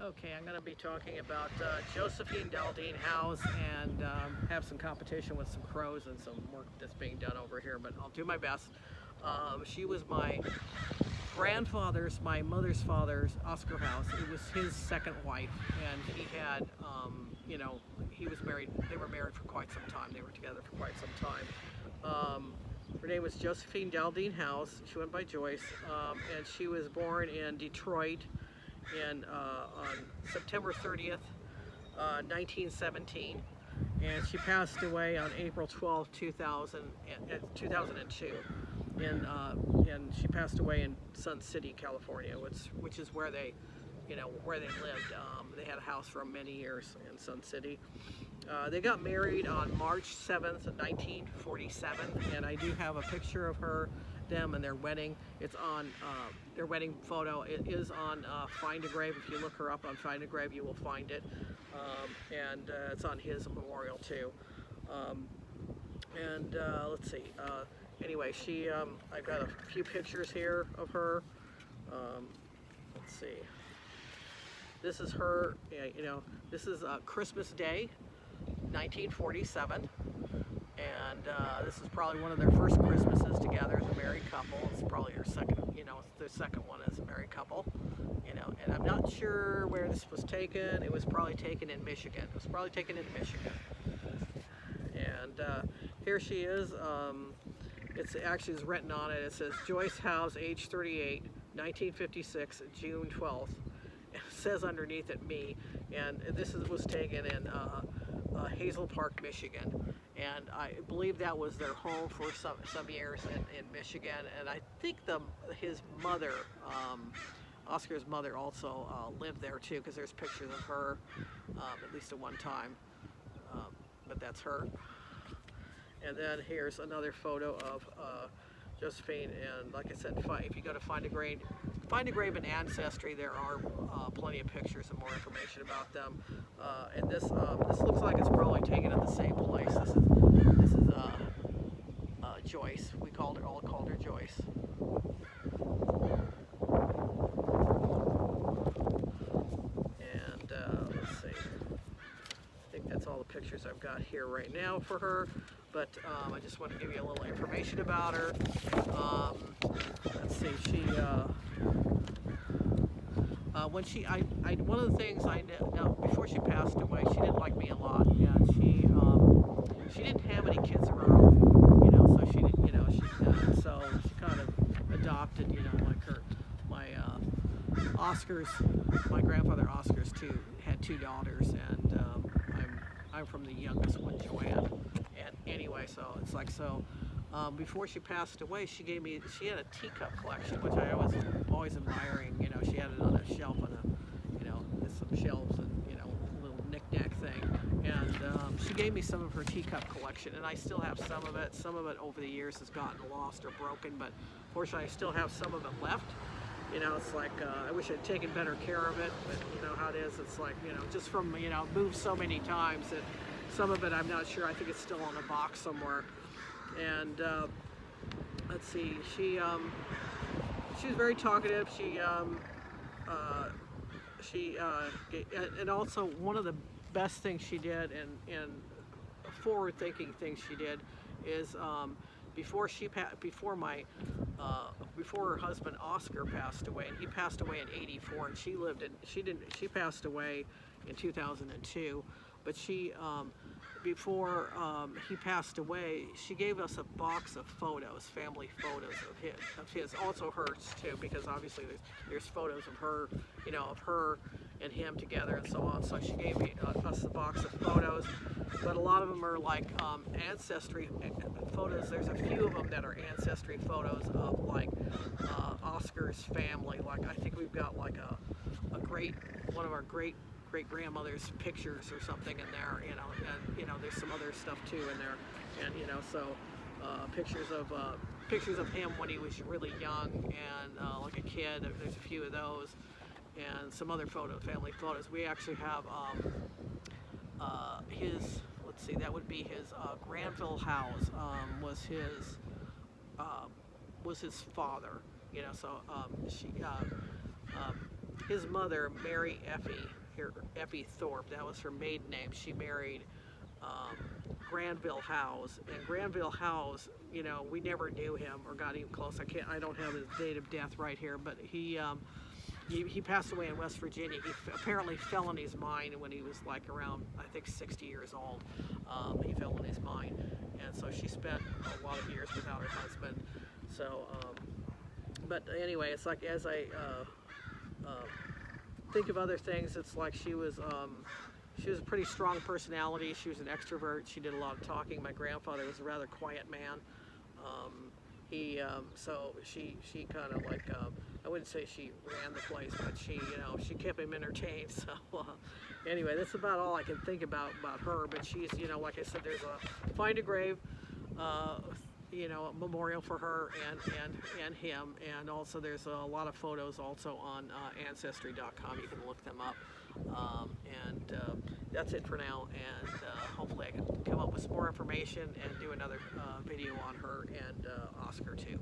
Okay, I'm going to be talking about Josephine Daldine House and have some competition with some crows and some work that's being done over here, but I'll do my best. She was my mother's father's, Oscar House. It was his second wife, and he had, he was married, they were married for quite some time. They were together for quite some time. Her name was Josephine Daldine House. She went by Joyce, and she was born in Detroit on September 30th, 1917, and she passed away on April 12th, 2002. And she passed away in Sun City, California, which is where they lived. They had a house for many years in Sun City. They got married on March 7th, 1947, and I do have a picture of them and their wedding. It's on their wedding photo. It is on Find a Grave. If you look her up on Find a Grave, you will find it. And it's on his memorial too. Let's see. Anyway, I've got a few pictures here of her. Let's see. This is her, this is Christmas Day, 1947, and this is probably one of their first Christmases together as a married couple. It's probably their second, it's their second one as a married couple, and I'm not sure where this was taken. It was probably taken in Michigan. And here she is. It's actually is written on it. It says Joyce House, age 38, 1956, June 12th. It says underneath it me, and was taken in Hazel Park, Michigan, and I believe that was their home for some years in Michigan. And I think his mother, Oscar's mother, also lived there too, because there's pictures of her at least at one time. But that's her. And then here's another photo of Josephine, and like I said, if you go to Find a Grave and Ancestry, there are plenty of pictures and more information about them. And this looks like it's probably taken at the same place. This is Joyce. We all called her Joyce. And let's see. I think that's all the pictures I've got here right now for her. But I just want to give you a little information about her. Let's see, one of the things I know before she passed away, she didn't like me a lot, and she didn't have any kids of her own, so she didn't, so she kind of adopted, my grandfather Oscar's had two daughters, and I'm from the youngest one, Joanne. And anyway, so it's like before she passed away, she had a teacup collection, which I was always admiring. She had it on a shelf and some shelves and a little knick-knack thing. And she gave me some of her teacup collection, and I still have some of it. Some of it over the years has gotten lost or broken, but fortunately I still have some of it left. It's like, I wish I'd taken better care of it, but how it is. It's like, just from, moved so many times that some of it I'm not sure. I think it's still on a box somewhere. And let's see, she was very talkative. And also one of the best things she did, and forward-thinking things she did, is before her husband Oscar passed away, and he passed away in '84, and she passed away in 2002, but before he passed away, she gave us a box of photos, family photos of his, also hers too, because obviously there's photos of her, of her and him together and so on. So she gave us a box of photos, but a lot of them are like ancestry photos. There's a few of them that are ancestry photos of Oscar's family. Like I think we've got like one of our great grandmother's pictures or something in there, and there's some other stuff too in there, and pictures of him when he was really young and like a kid. There's a few of those, and some other family photos. We actually have let's see, that would be his Granville House was his father, so his mother, Mary Effie Thorpe, that was her maiden name. She married Granville Howes, and Granville Howes, you know, we never knew him or got even close. I don't have his date of death right here, but he passed away in West Virginia. He apparently fell in his mind when he was like around, I think, 60 years old. He fell in his mind, and so she spent a lot of years without her husband. So, but anyway, it's like as I think of other things, it's like she was a pretty strong personality. She was an extrovert. She did a lot of talking. My grandfather was a rather quiet man. So she kind of like, I wouldn't say she ran the place, but she, you know, she kept him entertained. So anyway, that's about all I can think about her. But she's, you know, like I said, there's a find a grave, you know, a memorial for her and him, and also there's a lot of photos also on Ancestry.com. You can look them up. That's it for now, and hopefully I can come up with some more information and do another video on her and Oscar too.